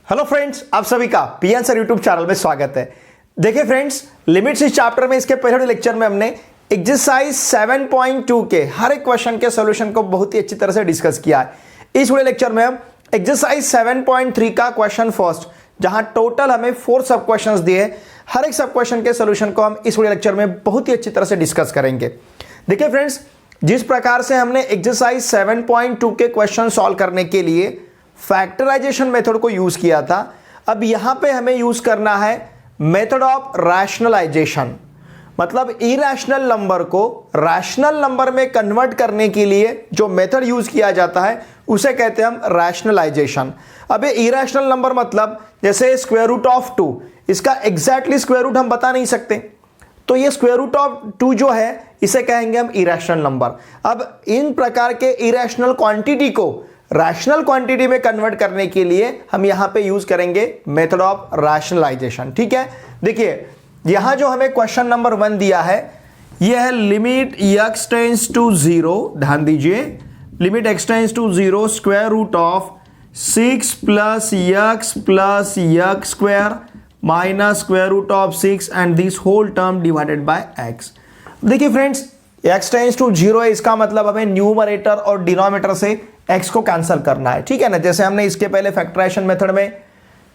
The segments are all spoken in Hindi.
हेलो फ्रेंड्स, आप सभी का पीएन सर यूट्यूब चैनल में स्वागत है। देखिए फ्रेंड्स, लिमिट्स इस चैप्टर में इसके पहले लेक्चर में हमने एक्सरसाइज 7.2 के हर एक क्वेश्चन के सॉल्यूशन को बहुत ही अच्छी तरह से डिस्कस किया है। इस वीडियो लेक्चर में हम एक्सरसाइज 7.3 का क्वेश्चन फर्स्ट, जहां टोटल हमें 4 सब क्वेश्चंस दिए, हर एक सब क्वेश्चन के सॉल्यूशन को हम इस वीडियो लेक्चर में बहुत ही अच्छी तरह से डिस्कस करेंगे। देखिए फ्रेंड्स, जिस प्रकार से हमने एक्सरसाइज 7.2 के क्वेश्चन सॉल्व करने के लिए फैक्टराइजेशन मेथड को यूज किया था, अब यहां पे हमें यूज करना है मेथड ऑफ रैशनलाइजेशन। मतलब इरैशनल नंबर को रैशनल नंबर में कन्वर्ट करने के लिए जो मेथड यूज किया जाता है उसे कहते हैं हम रैशनलाइजेशन। अब ये इरैशनल नंबर मतलब जैसे स्क्वायर रूट ऑफ 2, इसका एग्जैक्टली स्क्वायर रूट हम बता नहीं सकते, तो ये स्क्वायर रूट ऑफ 2 जो है इसे कहेंगे हम इरैशनल नंबर। अब इन प्रकार के इरैशनल क्वांटिटी को रैशनल क्वांटिटी में कन्वर्ट करने के लिए हम यहां पे यूज करेंगे मेथड ऑफ रैशनलाइजेशन। ठीक है, देखिए यहां जो हमें क्वेश्चन नंबर 1 दिया है यह है लिमिट x टेंड्स टू 0, ध्यान दीजिए, limit x tends to 0 square root of 6 plus x square minus square root of 6 and this whole term divided by x। देखिए फ्रेंड्स, x टेंड्स टू 0 है, इसका मतलब हमें न्यूमरेटर और डिनोमिनेटर से x को कैंसिल करना है। ठीक है ना, जैसे हमने इसके पहले फैक्टराइजेशन मेथड में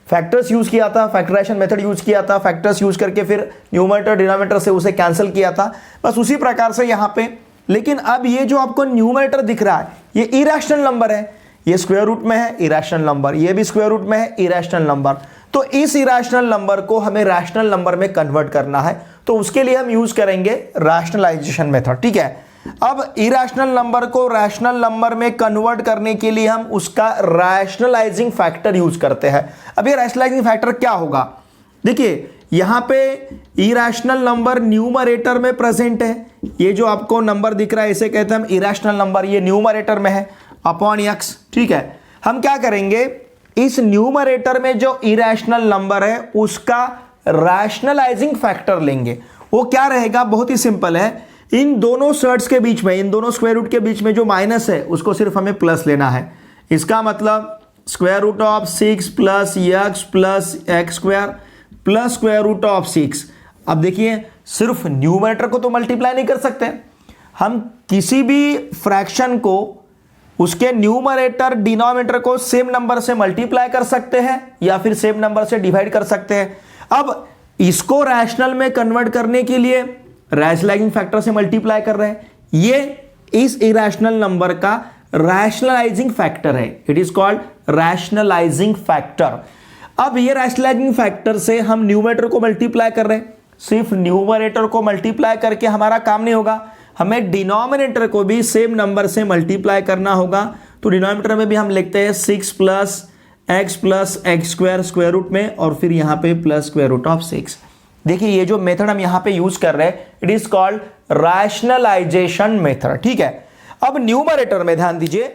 फैक्टर्स यूज किया था, फैक्टराइजेशन मेथड यूज किया था, फैक्टर्स यूज करके फिर न्यूमरेटर डिनोमिनेटर से उसे कैंसिल किया था, बस उसी प्रकार से यहां पे। लेकिन अब ये जो आपको न्यूमरेटर दिख रहा है ये इरैशनल नंबर है, ये स्क्वायर रूट में है इरैशनल नंबर, ये भी स्क्वायर रूट में है इरैशनल नंबर। तो इस इरैशनल नंबर को हमें रैशनल नंबर में कन्वर्ट करना है, तो उसके लिए हम यूज करेंगे रैशनलाइजेशन मेथड। ठीक है, अब इरैशनल नंबर को रैशनल नंबर में कन्वर्ट करने के लिए हम उसका रैशनलाइजिंग फैक्टर यूज करते हैं। अब ये रैशनलाइजिंग फैक्टर क्या होगा? देखिए यहां पे इरैशनल नंबर न्यूमरेटर में प्रेजेंट है, ये जो आपको नंबर दिख रहा है इसे कहते हैं हम इरैशनल नंबर, ये न्यूमरेटर में है अपॉन x। ठीक है, हम क्या करेंगे, इस न्यूमरेटर में जो इरैशनल नंबर है उसका रैशनलाइजिंग फैक्टर लेंगे। वो क्या रहेगा? बहुत ही सिंपल है, इन दोनों सर्ट्स के बीच में, इन दोनों स्क्वायर रूट के बीच में जो माइनस है उसको सिर्फ हमें प्लस लेना है। इसका मतलब square root of 6 plus x square plus square root of 6। अब देखिए सिर्फ न्यूमरेटर को तो मल्टीप्लाई नहीं कर सकते, हम किसी भी फ्रैक्शन को उसके न्यूमरेटर डिनोमिनेटर को सेम नंबर से मल्टीप्लाई कर सकते हैं या फिर सेम नंबर से डिवाइड कर सकते हैं। अब इसको रैशनल में कन्वर्ट करने के लिए रैशनलाइजिंग फैक्टर से मल्टीप्लाई कर रहे हैं, ये इस इरैशनल नंबर का रैशनलाइजिंग फैक्टर है, it is called rationalising factor. अब ये रैशनलाइजिंग फैक्टर से हम न्यूमरेटर को मल्टीप्लाई कर रहे हैं, सिर्फ न्यूमरेटर को मल्टीप्लाई करके हमारा काम नहीं होगा, हमें डिनोमिनेटर को भी सेम नंबर से मल्टीप्लाई करना होगा। तो डिनोमिनेटर में भी हम लिखते हैं 6 plus x square square root में और फिर यहां पे प्लस स्क्वायर रूट ऑफ 6। देखिए ये जो मेथड हम यहां पे यूज कर रहे हैं it is called rationalization method. ठीक है, अब न्यूमरेटर में ध्यान दीजिए,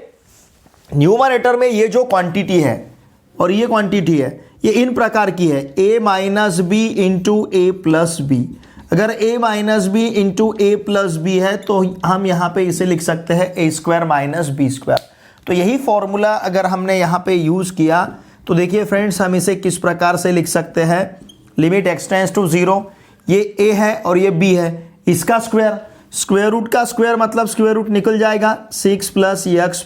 न्यूमरेटर में ये जो क्वांटिटी है और ये क्वांटिटी है ये इन प्रकार की है, a minus b into a plus b. अगर a minus b into a plus b है तो हम यहां पे इसे लिख सकते हैं a square minus b square. तो यही फॉर्मूला अगर हमने यहां पे यूज किया तो देखिए फ्रेंड्स, हम इसे किस प्रकार से लिख सकते हैं, लिमिट x टेंड्स टू 0, ये a है और ये b है, इसका स्क्वायर, स्क्वायर रूट का स्क्वायर मतलब स्क्वायर रूट निकल जाएगा 6 प्लस x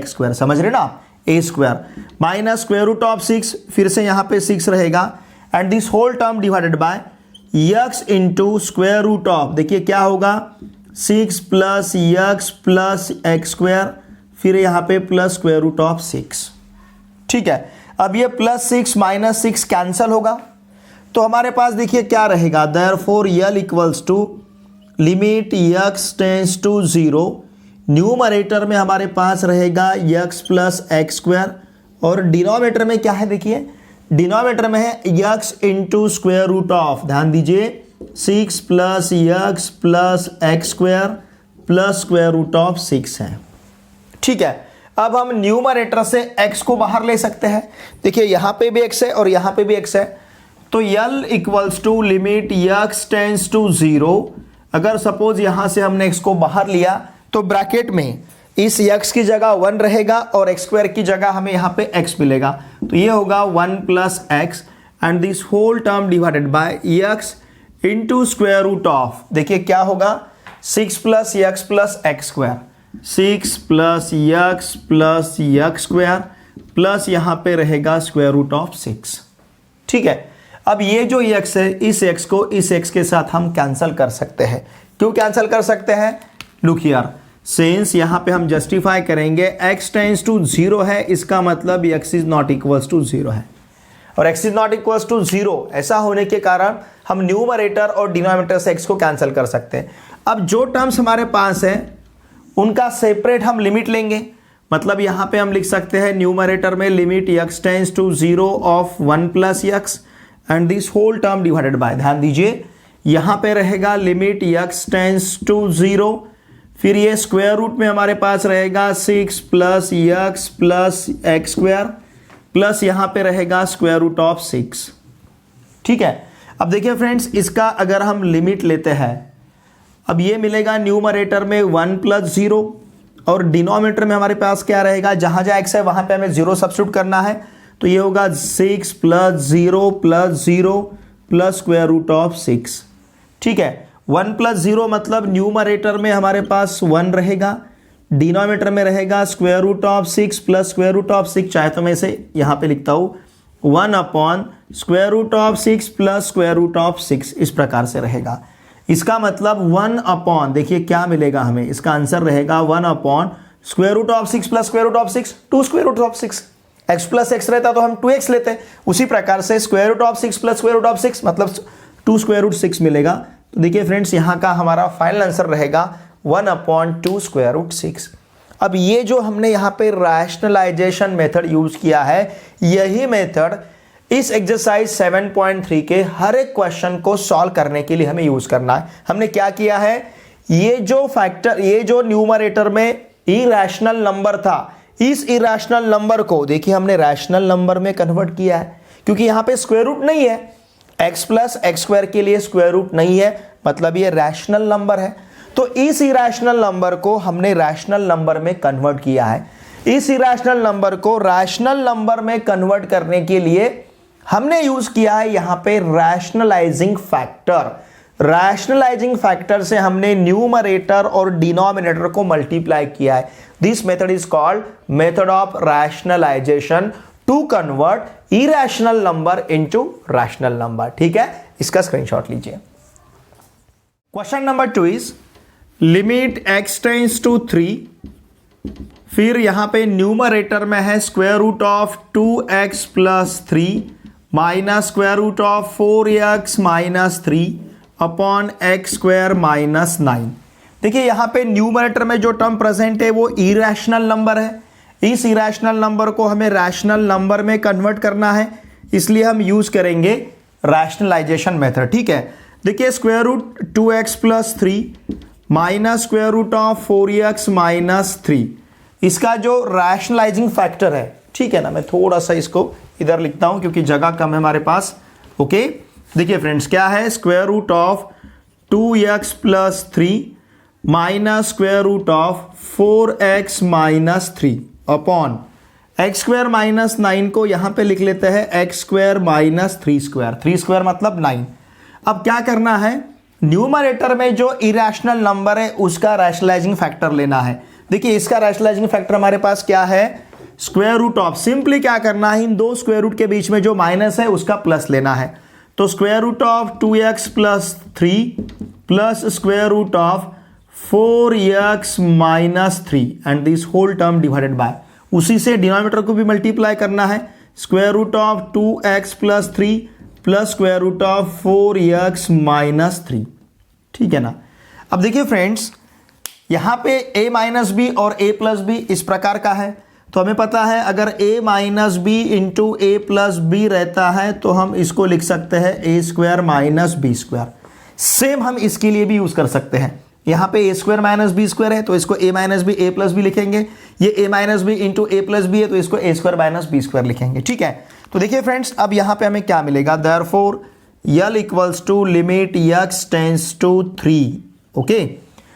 स्क्वायर, समझ रहे ना आप, a square minus square root of 6, फिर से यहां पे 6 रहेगा and this whole term divided by x into square root of, देखिए क्या होगा 6 प्लस x स्क्वायर, फिर यहां पे प्लस स्क्वायर रूट ऑफ 6। ठीक है, अब ये प्लस 6 माइनस 6 कैंसल होगा, तो हमारे पास देखिए क्या रहेगा, therefore L equals to limit x tends to 0, numerator में हमारे पास रहेगा x प्लस x स्क्वायर और डिनोमिनेटर में क्या है, देखिए डिनोमिनेटर में है x into square root of, ध्यान दीजिए 6 plus x square plus square root of 6 है। ठीक है, अब हम न्यूमरेटर से x को बाहर ले सकते हैं, देखिए यहां पे भी x है और यहां पे भी x है, तो L equals to limit x tends to 0। अगर सपोज यहां से हमने x को बाहर लिया तो ब्रैकेट में इस x की जगह 1 रहेगा और x स्क्वायर की जगह हमें यहाँ पे x मिलेगा, तो ये होगा 1 plus x and this whole term divided by x into square root of, देखिए क्या होगा 6 plus x plus x square, 6 plus x plus x square plus यहाँ पे रहेगा स्क्वायर रूट ऑफ 6। ठीक है, अब ये जो x है इस x को इस x के साथ हम कैंसिल कर सकते हैं। क्यों कैंसिल कर सकते हैं? लुक हियर, सिंस यहाँ पे हम जस्टिफाई करेंगे x टेंड्स टू 0 है, इसका मतलब x is not equals to 0 है, और x is not equals to 0 ऐसा होने के कारण हम न्यूमरेटर और डिनोमिनेटर से x को कैंसिल कर सकते हैं। अब जो टर्म्स हमारे पास है उनका सेपरेट हम लिमिट लेंगे, मतलब यहाँ पे हम लिख सकते हैं न्यूमरेटर में limit x tends to 0 of 1 plus x and this whole term divided by, ध्यान दीजिए यहाँ पे रहेगा लिमिट x टेंड्स टू 0, फिर ये स्क्वायर रूट में हमारे पास रहेगा 6 plus x plus x square plus यहाँ पे रहेगा स्क्वायर रूट ऑफ 6। ठीक है, अब देखिए फ्रेंड्स, इसका अगर हम लिमिट लेते हैं, अब ये मिलेगा न्यूमरेटर में 1 प्लस 0 और डिनोमिनेटर में हमारे पास क्या रहेगा, जहाँ जहाँ x है वहाँ पे हमें 0 सब्स्टिट्यूट करना है, तो ये होगा 6 plus 0 plus 0 plus square root of 6। ठीक है, 1 प्लस 0 मतलब न्यूमरेटर में हमारे पास 1 रहेगा, डिनोमिनेटर में रहेगा square root of 6 plus square root of 6, चाहे तो मैं इसे यहाँ पे लिखता हूँ 1 upon square root of 6 plus square root of 6, इस प्रकार से रहेगा। इसका मतलब 1 अपॉन, देखिए क्या मिलेगा हमें, इसका आंसर रहेगा 1 upon square root of 6 plus square root of 6, 2 square root of 6, x plus x रहता तो हम 2x लेते, उसी प्रकार से square root of 6 plus square root of 6 मतलब 2 स्क्वायर रूट 6 मिलेगा। तो देखिए फ्रेंड्स, यहाँ का हमारा फाइनल आंसर रहेगा 1 अपॉन 2 स्क्वायर रूट 6। अब ये जो हमने यहाँ पे रैशनलाइजेशन मेथड यूज किया है, यही मेथड इस एक्सरसाइज 7.3 के हर एक क्वेश्चन को सॉल्व करने के लिए हमें यूज करना है। हमने क्या किया है, ये जो फैक्टर, ये जो न्यूमरेटर में इरैशनल नंबर था, इस इरैशनल नंबर को देखिए हमने रैशनल नंबर में कन्वर्ट किया है, क्योंकि यहाँ पे स्क्वायर रूट नहीं है, x प्लस एक्स स्क्वायर के लिए स्क्वायर रूट नहीं है, मतलब ये रैशनल नंबर है। तो इस इरैशनल नंबर को हमने रैशनल नंबर में कन्वर्ट किया है। इस इरैशनल नंबर को रैशनल नंबर में कन्वर्ट करने के लिए हमने यूज किया है यहाँ पे रैशनलाइजिंग फैक्टर। रैशनलाइजिंग फैक्टर से हमने न्यूमरेटर और डिनोमिनेटर को मल्टीप्लाई किया है। This method is called method of rationalisation to convert irrational number into rational number. ठीक है, इसका स्क्रीनशॉट लीजिए। Question number 2 is limit x tends to 3, फिर यहां पे न्यूमरेटर में है square root of 2x plus 3 minus square root of 4x minus 3 upon x square minus 9। देखिए यहां पे न्यूमरेटर में जो टर्म प्रेजेंट है वो इरैशनल नंबर है। इस इरैशनल नंबर को हमें रैशनल नंबर में कन्वर्ट करना है, इसलिए हम यूज करेंगे रैशनलाइजेशन मेथड। ठीक है, देखिए square root 2x plus 3 minus square root of 4x minus 3, इसका जो रैशनलाइजिंग फैक्टर है, ठीक है ना, मैं थोड़ा सा इसको इधर लिखता हूं क्योंकि जगह कम है हमारे पास। ओके, देखिए फ्रेंड्स क्या है, square root of 2x plus 3 minus square root of 4x minus 3 upon x square minus 9 को यहां पे लिख लेते हैं x square minus 3 square, 3 square मतलब 9। अब क्या करना है, न्यूमरेटर में जो इरैशनल नंबर है उसका रैशनलाइजिंग फैक्टर लेना है। देखिए इसका रैशनलाइजिंग फैक्टर हमारे पास क्या है, स्क्वायर रूट ऑफ, सिंपली क्या करना है, इन दो स्क्वायर रूट के बीच में जो माइनस है उसका प्लस लेना है। तो square root of 2x plus 3 plus square root of 4x minus 3 and this whole term divided by, उसी से डिनोमिनेटर को भी मल्टीप्लाई करना है, square root of 2x plus 3 plus square root of 4x minus 3। ठीक है ना। अब देखिए फ्रेंड्स, यहां पे a माइनस बी और a प्लस बी इस प्रकार का है, तो हमें पता है अगर a minus b into a plus b रहता है तो हम इसको लिख सकते हैं a square minus b square. Same हम इसके लिए भी यूज कर सकते हैं, यहाँ पे a square minus b square है तो इसको a minus b a plus b लिखेंगे, ये a minus b into a plus b है तो इसको a square minus b square लिखेंगे। ठीक है, तो देखिए फ्रेंड्स, अब यहाँ पे हमें क्या मिलेगा, therefore L equals to limit x tends to 3। Okay,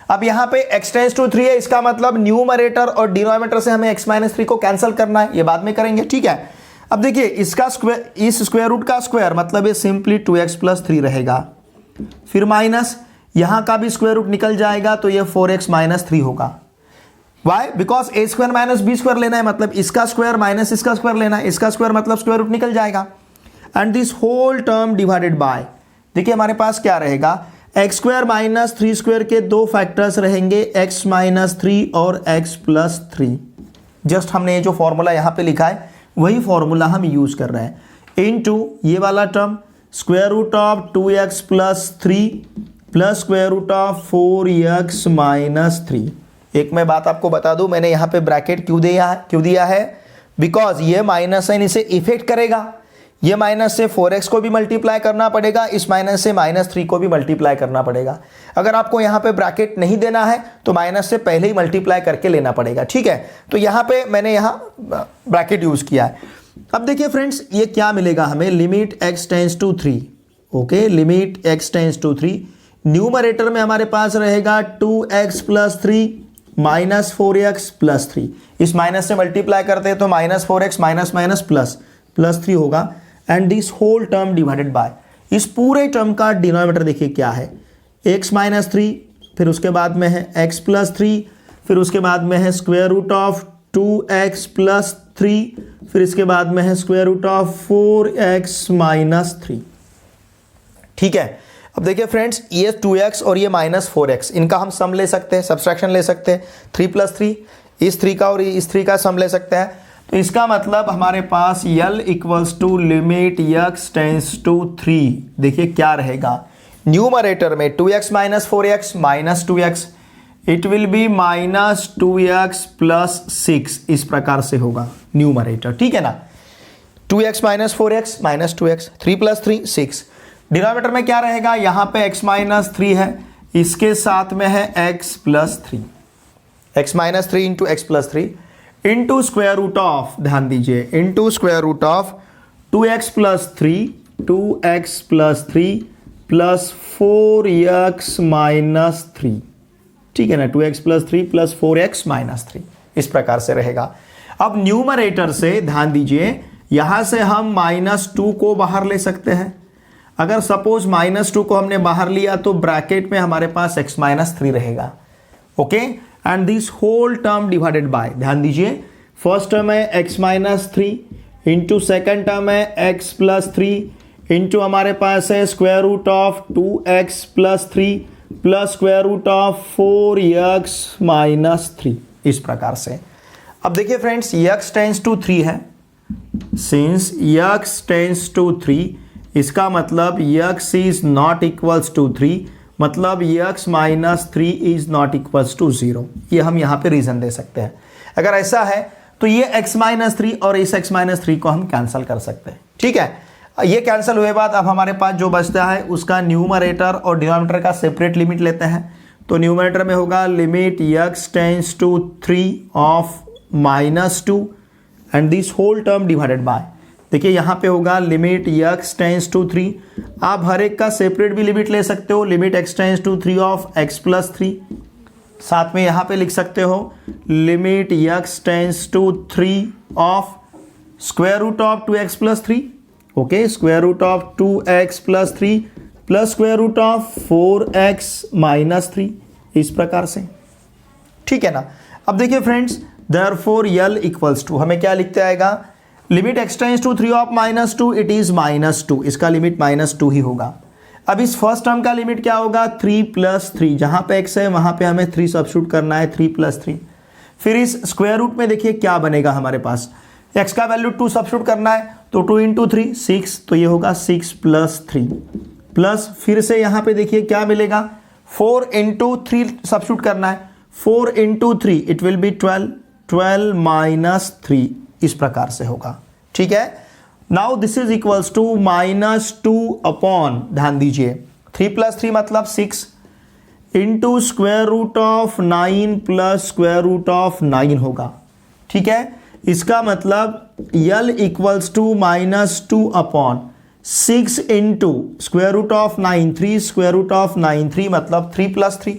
अब यहाँ पे x टेंस टू 3 है, इसका मतलब न्यूमरेटर और डिनोमिनेटर से हमें x माइनस 3 को कैंसिल करना है, ये बाद में करेंगे, ठीक है। अब देखिए इसका स्क्वायर, इस स्क्वायर रूट का स्क्वायर मतलब ये सिंपली 2x प्लस 3 रहेगा, फिर माइनस यहाँ का भी स्क्वायर रूट निकल जाएगा तो ये 4x माइनस 3 होगा। Why? Because a square minus b square लेना है, मतलब इसका स्क्वायर माइनस इसका स्क्वायर लेना है, इसका स्क्वायर मतलब स्क्वायर रूट निकल जाएगा। And this whole term divided by, देखिए हमारे पास क्या रहेगा, एक्स स्क्वायर माइनस 3 स्क्वायर के दो फैक्टर्स रहेंगे, x माइनस 3 और x प्लस 3। जस्ट हमने ये जो फॉर्मूला यहाँ पे लिखा है वही फॉर्मूला हम यूज कर रहे हैं, इनटू ये वाला term square root of 2x plus 3 plus square root of 4x minus 3। एक मैं बात आपको बता दूं, मैंने यहाँ पे ब्रैकेट क्यों दिया है, बिकॉज ये माइनस साइन इसे इफेक्ट करेगा, ये माइनस से 4x को भी मल्टीप्लाई करना पड़ेगा, इस माइनस से माइनस 3 को भी मल्टीप्लाई करना पड़ेगा। अगर आपको यहाँ पे ब्रैकेट नहीं देना है तो माइनस से पहले ही मल्टीप्लाई करके लेना पड़ेगा, ठीक है। तो यहाँ पे मैंने यहाँ ब्रैकेट यूज किया है। अब देखिए फ्रेंड्स ये क्या मिलेगा हमें, limit x tends to 3, okay, limit x tends to 3, numerator में हमारे पास रहेगा 2x plus 3 minus 4x plus 3, इस माइनस से मल्टीप्लाई करते हैं तो minus 4x minus minus plus 3 होगा। And this whole term divided by, इस पूरे टर्म का डिनोमिनेटर देखिए क्या है, x माइनस 3, फिर उसके बाद में है x प्लस 3, फिर उसके बाद में है square root of 2x plus 3, फिर इसके बाद में है square root of 4x minus 3, ठीक है। अब देखिए फ्रेंड्स ये 2x और ये माइनस 4x, इनका हम सम ले सकते हैं, सब्सट्रैक्शन ले सकते हैं, 3 प्लस 3, इस 3 का और इस 3 का सम ले सकते हैं। तो इसका मतलब हमारे पास L equals to limit x tends to 3, देखिए क्या रहेगा, न्यूमरेटर में 2x minus 4x minus 2x, it will be minus 2x plus 6, इस प्रकार से होगा न्यूमरेटर, ठीक है ना। 2x minus 4x minus 2x, 3 plus 3 6। Denominator में क्या रहेगा, यहाँ पे x माइनस 3 है, इसके साथ में है x plus 3, x minus 3 into x plus 3 into square root of, ध्यान दीजिए, into square root of 2x plus 3 2x plus 3 plus 4x minus 3, ठीक है ना, 2x plus 3 plus 4x minus 3, इस प्रकार से रहेगा। अब न्यूमरेटर से ध्यान दीजिए, यहां से हम माइनस 2 को बाहर ले सकते हैं। अगर सपोज माइनस 2 को हमने बाहर लिया तो ब्रैकेट में हमारे पास x माइनस 3 रहेगा, okay. And this whole term divided by, ध्यान दीजिए, फर्स्ट टर्म है x minus 3 into second term है x प्लस 3 इंटू हमारे पास है square root of 2x plus 3 plus square root of 4x minus 3, इस प्रकार से। अब देखिए फ्रेंड्स x टेंस टू 3 है, सिंस x टेंस टू 3, इसका मतलब x is not equals to 3, मतलब x minus 3 is not equals to 0, ये हम यहाँ पे रीजन दे सकते हैं। अगर ऐसा है तो ये x माइनस 3 और इस x माइनस 3 को हम कैंसिल कर सकते हैं, ठीक है। ये कैंसिल हुए बाद अब हमारे पास जो बचता है उसका न्यूमरेटर और डिनोमिनेटर का सेपरेट लिमिट लेते हैं। तो न्यूमरेटर में होगा limit x tends to 3 of minus 2 and this whole term divided by, देखिए यहाँ पे होगा लिमिट x टेंस टू 3, आप हर एक का सेपरेट भी लिमिट ले सकते हो, limit x tends to 3 of x plus 3, साथ में यहाँ पे लिख सकते हो limit x tends to 3 of square root of 2x plus 3, okay, square root of 2x plus 3 plus square root of 4x minus 3, इस प्रकार से, ठीक है ना। अब देखिए friends, therefore L equals to, हमें क्या लिखते आएगा, limit x tends to 3 of minus 2, it is minus 2, इसका लिमिट माइनस 2 ही होगा। अब इस फर्स्ट टर्म का लिमिट क्या होगा, 3 प्लस 3, जहां पे x है वहां पे हमें 3 सब्स्टिट्यूट करना है, 3 प्लस 3। फिर इस स्क्वायर रूट में देखिए क्या बनेगा, हमारे पास x का वैल्यू 2 सब्स्टिट्यूट करना है, तो 2 इंटू 3 6, तो ये होगा 6 प्लस 3, प्लस फिर से यहाँ पे देखिए क्या मिलेगा, 4 इंटू 3 सब्स्टिट्यूट करना है, 4 into 3 it will be 12 minus 3, इस प्रकार से होगा, ठीक है। Now this is equals to minus 2 upon, ध्यान दीजिए, 3 प्लस 3 मतलब 6 into square root of 9 plus square root of 9 होगा, ठीक है। इसका मतलब L equals to minus 2 upon 6 into square root of 9, 3 square root of 9, 3 मतलब 3 प्लस 3।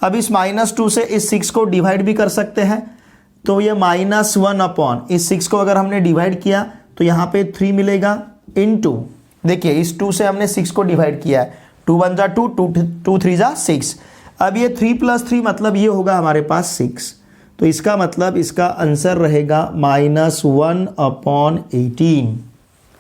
अब इस -2 से इस 6 को डिवाइड भी कर सकते हैं, तो ये -1 अपॉन इस 6 को अगर हमने डिवाइड किया तो यहाँ पे 3 मिलेगा इनटू, देखिए इस 2 से हमने 6 को डिवाइड किया है, 2 1 जा 2, 2 3 जा 6। अब ये 3 + 3 मतलब ये होगा हमारे पास 6, तो इसका मतलब इसका आंसर रहेगा -1 अपॉन 18।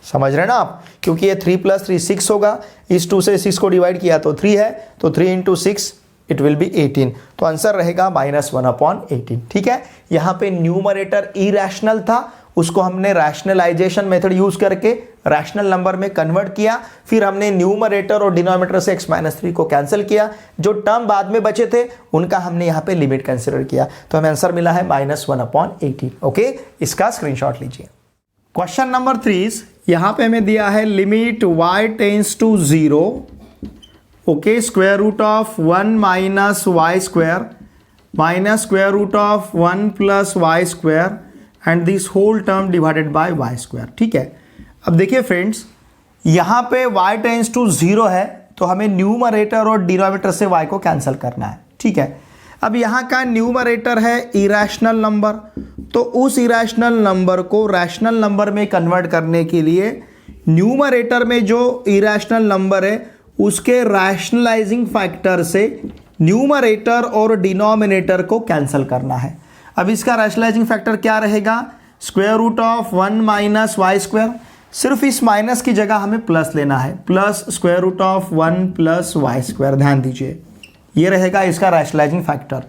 समझ रहे हैं ना आप, क्योंकि ये 3 + 3 6 होगा, इस 2 से 6 को डिवाइड किया तो 3 है, तो 3 × 6 इट विल बी 18, तो आंसर रहेगा -1 अपॉन 18। ठीक है, यहाँ पे न्यूमरेटर इरेशनल था, उसको हमने रैशनलाइजेशन मेथड यूज करके रैशनल नंबर में कन्वर्ट किया, फिर हमने न्यूमरेटर और डिनोमिनेटर से x-3 को कैंसिल किया, जो टर्म बाद में बचे थे उनका हमने यहाँ पे लिमिट कंसिडर किया, तो हमें आंसर मिला है -1 अपॉन 18। ओके, इसका स्क्रीनशॉट लीजिए। क्वेश्चन नंबर 3 यहाँ पे हमें दिया है limit y tends to 0, okay, square root of 1 - y² minus square root of 1 + y² and this whole term divided by y²। ठीक है, अब देखिए फ्रेंड्स, यहाँ पे y टेंस टू 0 है, तो हमें न्यूमरेटर और डिनोमिनेटर से y को कैंसिल करना है। ठीक है, अब यहाँ का न्यूमरेटर है इरेशनल नंबर, तो उस इरेशनल नंबर को रैशनल नंबर में कन्वर्ट करने के लिए न्यूमरेटर में जो इरेशनल नंबर है उसके रैशनलाइजिंग फैक्टर से न्यूमरेटर और डिनोमिनेटर को कैंसिल करना है। अब इसका रैशनलाइजिंग फैक्टर क्या रहेगा, स्क्वायर रूट ऑफ 1 - y², सिर्फ इस माइनस की जगह हमें प्लस लेना है, plus square root of 1 + y²। ध्यान दीजिए, ये रहेगा इसका रैशनलाइजिंग फैक्टर।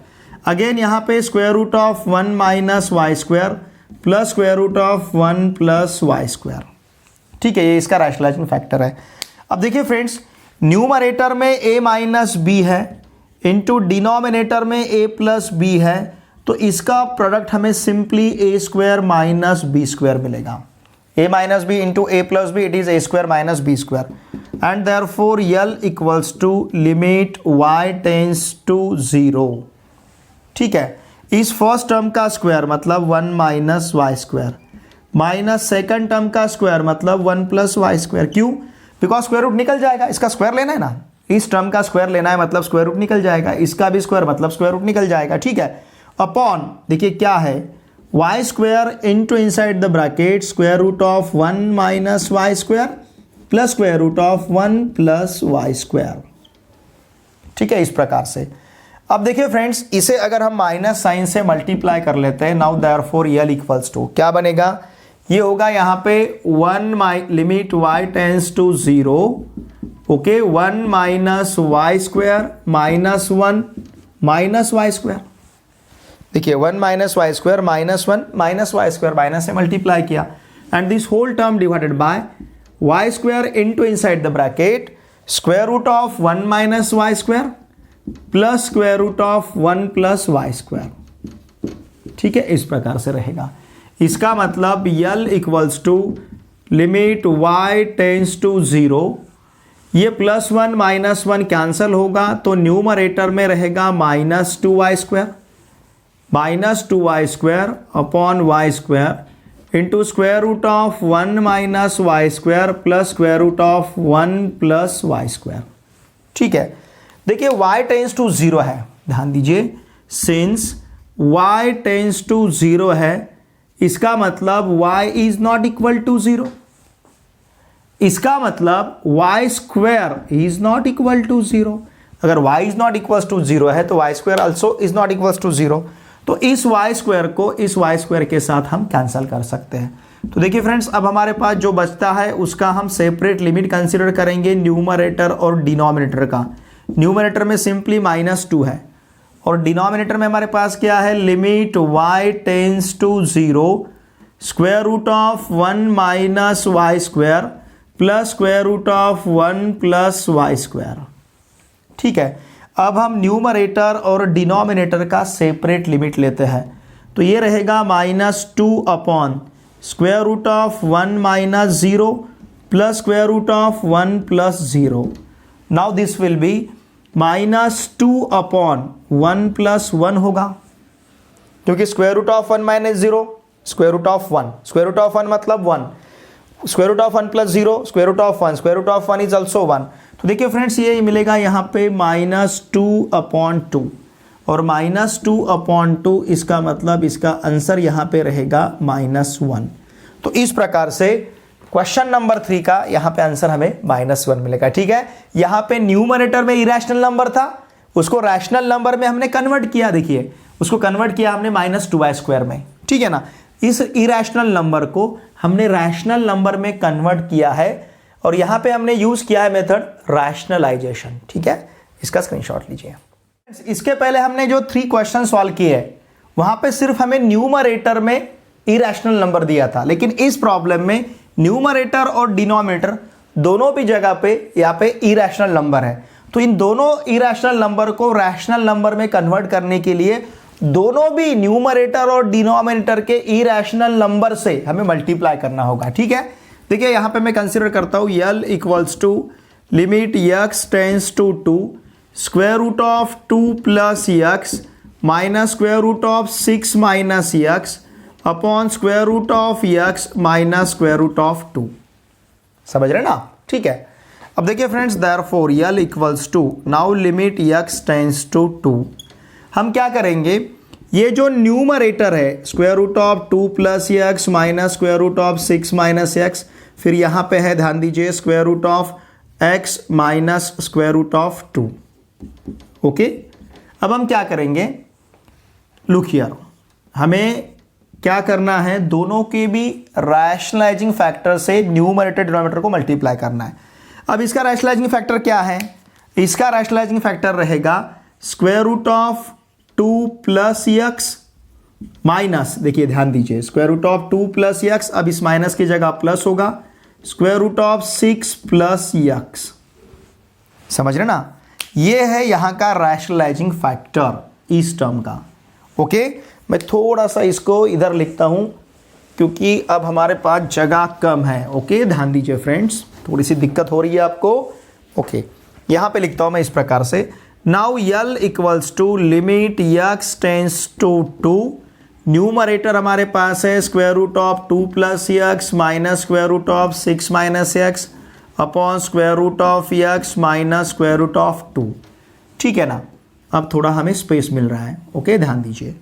अगेन यहाँ पे square root of 1 - y² plus square root of 1 + y²। ठीक है, ये इसका रैशनलाइजिंग फैक्टर है। अब देखिए फ्रेंड्स, न्यूमरेटर में a - b है, इनटू डिनोमिनेटर में a + b है, तो इसका प्रोडक्ट हमें सिंपली a² - b² मिलेगा। a - b into a + b, it is a² - b², and therefore L = limit y tends to 0। ठीक है, इस फर्स्ट टर्म का स्क्वायर मतलब 1 - y² माइनस सेकंड टर्म का स्क्वायर मतलब 1 + y²। क्यों? बिकॉज स्क्वायर रूट निकल जाएगा, इसका स्क्वायर लेना है ना, इस टर्म का स्क्वायर लेना है मतलब स्क्वायर रूट निकल जाएगा, इसका भी स्क्वायर मतलब स्क्वायर रूट निकल जाएगा। ठीक है, अपॉन देखिए क्या है, y² into inside the bracket square root of 1 - y² plus square root of 1 + y²। ठीक है, इस प्रकार से। अब देखिए फ्रेंड्स, इसे अगर हम माइनस साइन से मल्टीप्लाई कर लेते हैं, नाउ देयरफॉर L = क्या बनेगा, ये होगा यहाँ पे 1 limit y tends to 0, okay, 1 - y² minus 1 - y²। देखिए 1 - y² माइनस 1 - y², माइनस से मल्टीप्लाई किया, and this whole term divided by y² into inside the bracket square root of 1 - y² plus square root of 1 + y²। ठीक है, इस प्रकार से रहेगा। इसका मतलब L = limit y tends to 0, ये +1 - 1 कैंसल होगा, तो न्यूमरेटर में रहेगा -2y² upon y² into square root of 1 - y² plus square root of 1 + y²। ठीक है, देखिए y टेंस टू 0 है, ध्यान दीजिए, सिंस y टेंस टू 0 है, इसका मतलब y is not equal to 0, इसका मतलब y² is not equal to 0। अगर y is not equal to 0 है तो y² also is not equal to 0, तो इस y² को इस y² के साथ हम कैंसिल कर सकते हैं। तो देखिए फ्रेंड्स, अब हमारे पास जो बचता है उसका हम सेपरेट लिमिट कंसीडर करेंगे न्यूमरेटर और डिनोमिनेटर का। न्यूमरेटर में सिंपली -2 है और डिनोमिनेटर में हमारे पास क्या है, limit y tends to 0 square root of 1 - y² plus square root of 1 + y²। ठीक है, अब हम न्यूमरेटर और डिनोमिनेटर का सेपरेट लिमिट लेते हैं, तो ये रहेगा -2 upon square root of 1 - 0 plus square root of 1 + 0। Now this will be -2 upon 1 + 1 होगा, क्योंकि square root of 1 - 0 square root of 1, square root of 1 मतलब 1, square root of 1 + 0 square root of 1, square root of 1 is also 1। तो देखिए फ्रेंड्स, ये मिलेगा यहाँ पे -2 अपॉन 2। और -2/2 इसका मतलब इसका आंसर यहां पे रहेगा -1। तो इस प्रकार से क्वेश्चन नंबर 3 का यहां पे आंसर हमें -1 मिलेगा। ठीक है, यहां पे न्यूमरेटर में इरेशनल नंबर था, उसको रैशनल नंबर में हमने कन्वर्ट किया। देखिए उसको कन्वर्ट किया हमने -2/2 में। ठीक है ना, इस इरेशनल नंबर को हमने रैशनल नंबर में कन्वर्ट किया है और यहां पे हमने यूज किया है मेथड रैशनलाइजेशन। ठीक है, इसका स्क्रीनशॉट लीजिए। इसके पहले हमने जो 3 क्वेश्चन सॉल्व किए हैं वहां पे सिर्फ हमें न्यूमरेटर में इरेशनल नंबर दिया था, लेकिन इस प्रॉब्लम में न्यूमरेटर और डिनोमिनेटर दोनों भी जगह पे यहाँ पे इरेशनल नंबर है। तो इन दोनों इरेशनल नंबर को रैशनल नंबर में कन्वर्ट करने के लिए दोनों भी न्यूमरेटर और डिनोमिनेटर के इरेशनल नंबर से हमें मल्टीप्लाई करना होगा। ठीक है, देखिए यहां पे मैं कंसीडर करता हूं L equals to limit x tends to 2 square root of 2 plus x minus square root of 6 minus x upon square root of x minus square root of 2। समझ रहे ना? ठीक है, अब देखिए friends, therefore L equals to now limit x tends to 2। हम क्या करेंगे, ये जो न्यूमरेटर है square root of 2 plus x minus square root of 6 minus x, फिर यहाँ पे है ध्यान दीजिए square root of x minus square root of 2। Okay, अब हम क्या करेंगे, लुक हियर, हमें क्या करना है, दोनों के भी रैशनलाइजिंग फैक्टर से न्यूमरेटर डिनोमिनेटर को मल्टीप्लाई करना है। अब इसका रैशनलाइजिंग फैक्टर क्या है, इसका रैशनलाइजिंग फैक्टर रहेगा square root of 2 plus x minus, देखिए ध्यान दीजिए square root of 2 plus x, अब इस माइनस की जगह प्लस होगा, square root of 6 plus x. समझ रहे ना, ये है यहां का रैशनलाइजिंग फैक्टर इस टर्म का। ओके, मैं थोड़ा सा इसको इधर लिखता हूं क्योंकि अब हमारे पास जगह कम है। ओके, ध्यान दीजिए फ्रेंड्स, थोड़ी सी दिक्कत हो रही है आपको। ओके, यहां पे लिखता हूं मैं इस प्रकार से, now L equals to limit x tends to 2, numerator हमारे पास है square root of 2 plus x minus square root of 6 minus x upon square root of x minus square root of 2। ठीक है ना, अब थोड़ा हमें स्पेस मिल रहा है। ओके, ध्यान दीजिए,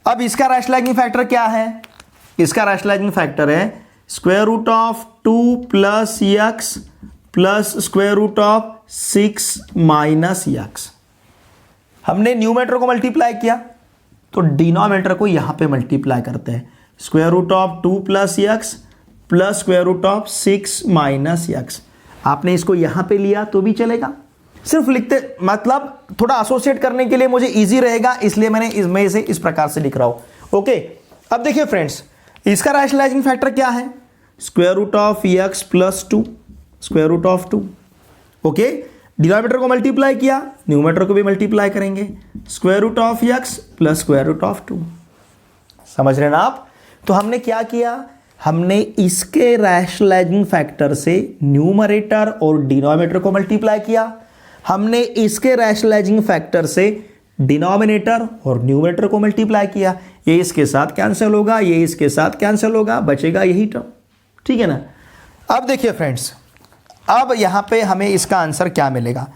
अब इसका रैशनलाइजिंग फैक्टर क्या है, इसका रैशनलाइजिंग फैक्टर है square root of 2 plus x plus square root of 6 minus x. हमने न्यूमरेटर को मल्टीप्लाई किया तो डिनोमिनेटर को यहां पे मल्टीप्लाई करते हैं, square root of 2 plus x plus square root of 6 minus x. आपने इसको यहां पे लिया तो भी चलेगा, सिर्फ लिखते, मतलब थोड़ा एसोसिएट करने के लिए मुझे इजी रहेगा, इसलिए मैंने इसमें से इस प्रकार से लिख रहा हूं। ओके, अब देखिए फ्रेंड्स, इसका रैशनलाइजिंग फैक्टर क्या है, square root of x plus 2 square root of 2। Okay, denominator को मल्टीप्लाई किया, न्यूमरेटर को भी मल्टीप्लाई करेंगे, square root of x plus square root of 2। समझ रहे ना आप? तो हमने क्या किया, हमने इसके रैशनलाइजिंग फैक्टर से न्यूमरेटर और डिनोमिनेटर को मल्टीप्लाई किया, हमने इसके रैशनलाइजिंग फैक्टर से डिनोमिनेटर और न्यूमरेटर को मल्टीप्लाई किया। ये इसके साथ कैंसिल होगा, ये इसके साथ कैंसिल होगा, बचेगा यही टर्म। ठीक है ना, अब देखिए फ्रेंड्स, अब यहां पे हमें इसका आंसर क्या मिलेगा।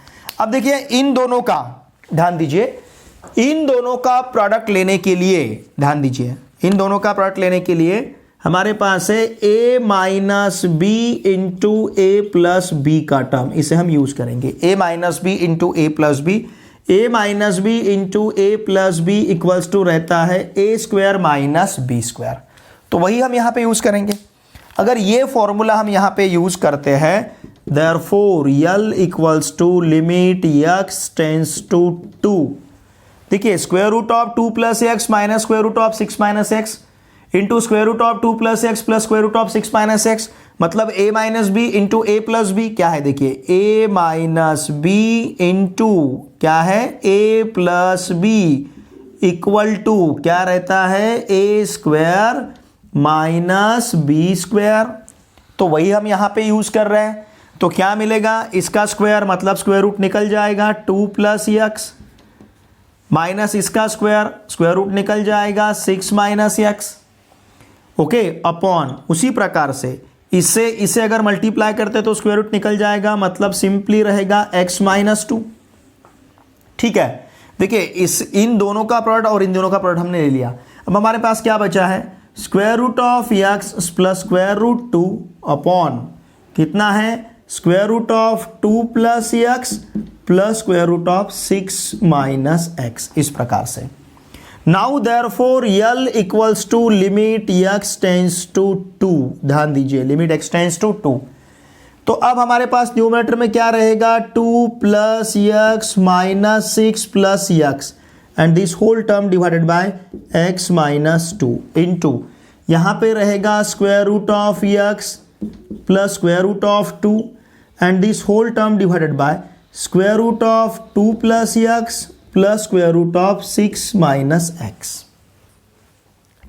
अब देखिए इन दोनों का, ध्यान दीजिए, इन दोनों का प्रोडक्ट लेने के लिए, ध्यान दीजिए, इन दोनों का प्रोडक्ट लेने के लिए हमारे पास है a minus b into a plus b का टर्म, इसे हम यूज करेंगे, a minus b into a plus b. a minus b into a plus b equals to रहता है a square minus b square, तो वही हम यहां पे यूज करेंगे। अगर ये फॉर्मूला हम यहां पे यूज करते हैं, therefore L equals to limit x tends to 2, देखिए square root of 2 plus x minus square root of 6 minus x into square root of 2 plus x plus square root of 6 minus x, मतलब a minus b into a plus b क्या है, देखिए a माइनस बी इंटू क्या है a plus b equal to क्या रहता है a square minus b square. तो वही हम यहां पे यूज कर रहे हैं, तो क्या मिलेगा, इसका स्क्वायर मतलब स्क्वायर रूट निकल जाएगा 2 प्लस एक्स माइनस इसका स्क्वायर, स्क्वायर रूट निकल जाएगा 6 माइनस एक्स। ओके, अपॉन उसी प्रकार से इससे इसे अगर मल्टीप्लाई करते तो स्क्वायर रूट निकल जाएगा, मतलब सिंपली रहेगा x माइनस 2। ठीक है, देखिए इन दोनों का प्रोडक्ट और इन दोनों का प्रोडक्ट हमने ले लिया। अब हमारे पास क्या बचा है, square root of x plus square root 2 upon कितना है, square root of 2 plus x plus square root of 6 minus x, इस प्रकार से। Now therefore L equals to limit x tends to 2, ध्यान दीजिए लिमिट x टेंस टू 2। तो अब हमारे पास न्यूमरेटर में क्या रहेगा, 2 plus x minus 6 plus x and this whole term divided by x minus 2 into यहाँ पे रहेगा square root of x plus square root of 2 and this whole term divided by square root of 2 plus x plus square root of 6 minus x.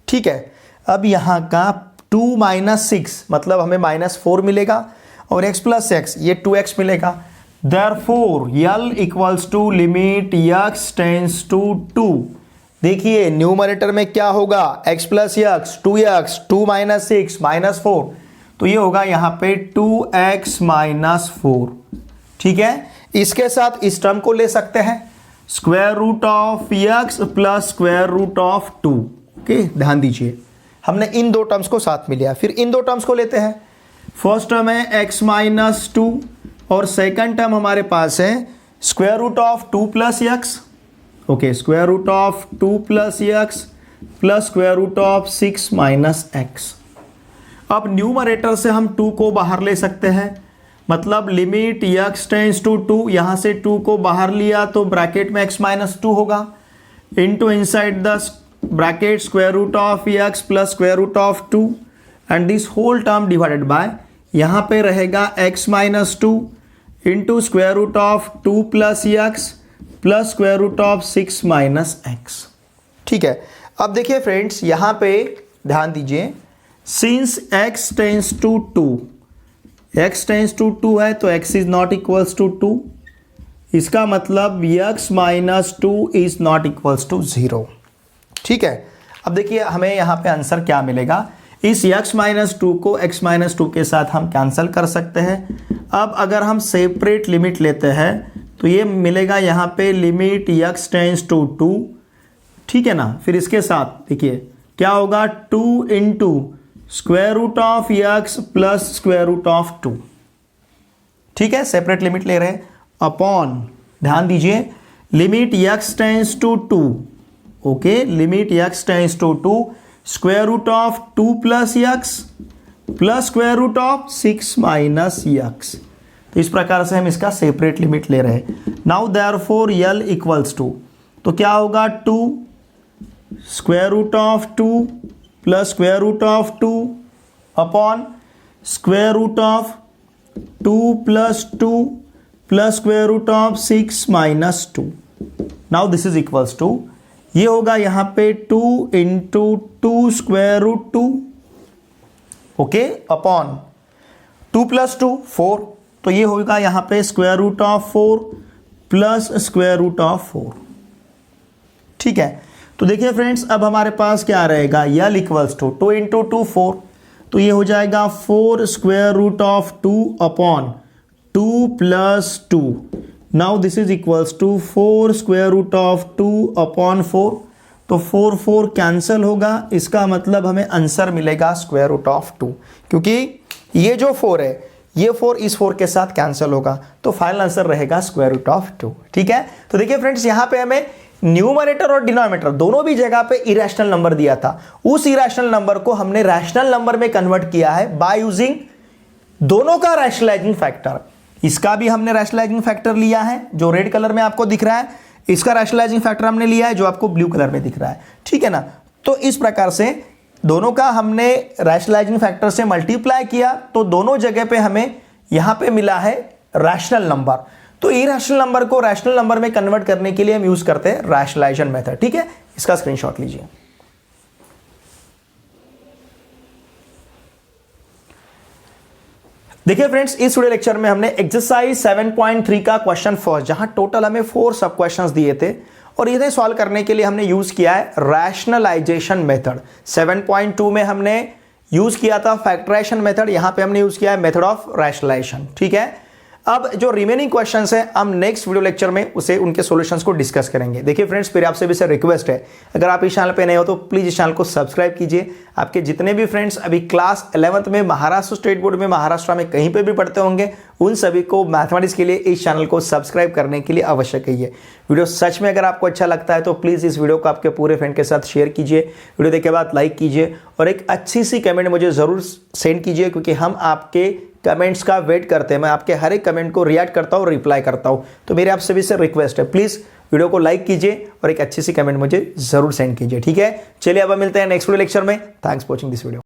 ठीक है, अब यहाँ का 2 माइनस 6 मतलब हमें -4 मिलेगा और x प्लस एक्स ये 2x मिलेगा। Therefore L equals to limit x tends to 2। देखिए न्यूमरेटर में क्या होगा, x plus x 2x, 2 minus 6 -4, तो ये होगा यहाँ पे 2x माइनस 4। ठीक है, इसके साथ इस टर्म को ले सकते हैं square root of x plus square root of 2। Okay, ध्यान दीजिए हमने इन दो टर्म्स को साथ में लिया, फिर इन दो टर्म्स को लेते हैं। फर्स्ट टर्म है x माइनस 2 और सेकंड टर्म हमारे पास है square root of 2 plus x. Okay, square root of 2 plus x plus square root of 6 minus x. अब न्यूमरेटर से हम 2 को बाहर ले सकते हैं, मतलब लिमिट x टेंस टू 2, यहाँ से 2 को बाहर लिया तो ब्रैकेट में x माइनस 2 होगा into inside the bracket square root of x plus square root of 2 and this whole term divided by यहाँ पे रहेगा x minus 2 into square root of 2 plus x plus square root of 6 minus x. ठीक है, अब देखिए फ्रेंड्स यहाँ पे ध्यान दीजिए, since x tends to 2, x tends to 2 है तो x is not equals to 2, इसका मतलब x minus 2 is not equals to 0। ठीक है, अब देखिए हमें यहाँ पे आंसर क्या मिलेगा, इस x माइनस 2 को x माइनस 2 के साथ हम कैंसिल कर सकते हैं। अब अगर हम सेपरेट लिमिट लेते हैं तो ये मिलेगा यहाँ पे लिमिट x टेंस टू 2। ठीक है ना, फिर इसके साथ देखिए क्या होगा, 2 into square root of x plus square root of 2। ठीक है, सेपरेट लिमिट ले रहे हैं अपॉन, ध्यान दीजिए limit x tends to 2। Okay, limit x tends to 2 square root of 2 plus x plus square root of 6 minus x. तो इस प्रकार से हम इसका सेपरेट लिमिट ले रहे हैं। Now therefore L equals to, तो क्या होगा 2 square root of 2 plus square root of 2 upon square root of 2 plus 2 plus square root of 6 minus 2। Now this is equals to, ये होगा यहाँ पे 2 into 2 square root 2, okay, upon 2 plus 2 4, तो ये होगा यहाँ पे square root of 4 plus square root of 4। ठीक है, तो देखिए फ्रेंड्स अब हमारे पास क्या रहेगा, L इक्वल्स टू 2 इंटू 2 4, तो ये हो जाएगा 4 square root of 2 upon 2 plus 2। Now this is equals to 4 square root of 2 upon 4, तो 4 4 कैंसिल होगा, इसका मतलब हमें आंसर मिलेगा स्क्वायर रूट ऑफ 2, क्योंकि ये जो 4 है ये 4 इस 4 के साथ कैंसिल होगा, तो फाइनल आंसर रहेगा स्क्वायर रूट ऑफ 2। ठीक है, तो देखिए फ्रेंड्स यहाँ पे हमें न्यूमरेटर और डिनोमिनेटर दोनों भी जगह पे इरेशनल नंबर दिया था, उस इरेशनल नंबर को हमने रैशनल नंबर में कन्वर्ट किया है बाय यूजिंग दोनों का रैशनलाइजिंग फैक्टर। इसका भी हमने रैशनलाइजिंग फैक्टर लिया है जो रेड कलर में आपको दिख रहा है, इसका रैशनलाइजिंग फैक्टर हमने लिया है जो आपको ब्लू कलर में दिख रहा है। ठीक है ना, तो इस प्रकार से दोनों का हमने रैशनलाइजिंग फैक्टर से मल्टीप्लाई किया, तो दोनों जगह पे हमें यहां पे मिला है रैशनल नंबर। तो इरेशनल नंबर को रैशनल नंबर में कन्वर्ट करने के लिए हम यूज करते हैं रैशनलाइजेशन मेथड। ठीक है, इसका स्क्रीनशॉट लीजिए। देखिए फ्रेंड्स, इस वीडियो लेक्चर में हमने एक्सरसाइज 7.3 का क्वेश्चन फर्स्ट, जहां टोटल हमें 4 सब क्वेश्चंस दिए थे और इन्हें सॉल्व करने के लिए हमने यूज किया है रैशनलाइजेशन मेथड। 7.2 में हमने यूज किया था फैक्टराइजेशन मेथड, यहां पे हमने यूज किया है मेथड ऑफ रैशनलाइजेशन। ठीक है, अब जो रिमेनिंग क्वेश्चंस हैं हम नेक्स्ट वीडियो लेक्चर में उसे उनके सॉल्यूशंस को डिस्कस करेंगे। देखिए फ्रेंड्स, फिर आपसे भी सर रिक्वेस्ट है, अगर आप इस चैनल पे नए हो तो प्लीज इस चैनल को सब्सक्राइब कीजिए। आपके जितने भी फ्रेंड्स अभी क्लास 11th में महाराष्ट्र स्टेट बोर्ड में महाराष्ट्र में कहीं पे भी पढ़ते होंगे, उन सभी को मैथमेटिक्स के लिए इस चैनल को सब्सक्राइब करने के लिए आवश्यक है। ये वीडियो सच में अगर आपको अच्छा लगता है तो प्लीज़ इस वीडियो को आपके पूरे फ्रेंड के साथ शेयर कीजिए, वीडियो देखने के बाद लाइक कीजिए और एक अच्छी सी कमेंट मुझे ज़रूर सेंड कीजिए, क्योंकि हम आपके कमेंट्स का वेट करते हैं। मैं आपके हर एक कमेंट को रिएक्ट करता हूँ, रिप्लाई करता हूँ। तो मेरे आपसे भी से रिक्वेस्ट है, प्लीज़ वीडियो को लाइक कीजिए और एक अच्छी सी कमेंट मुझे ज़रूर सेंड कीजिए। ठीक है, चलिए अब मिलते हैं नेक्स्ट वीडियो लेक्चर में। Thanks for watching this video.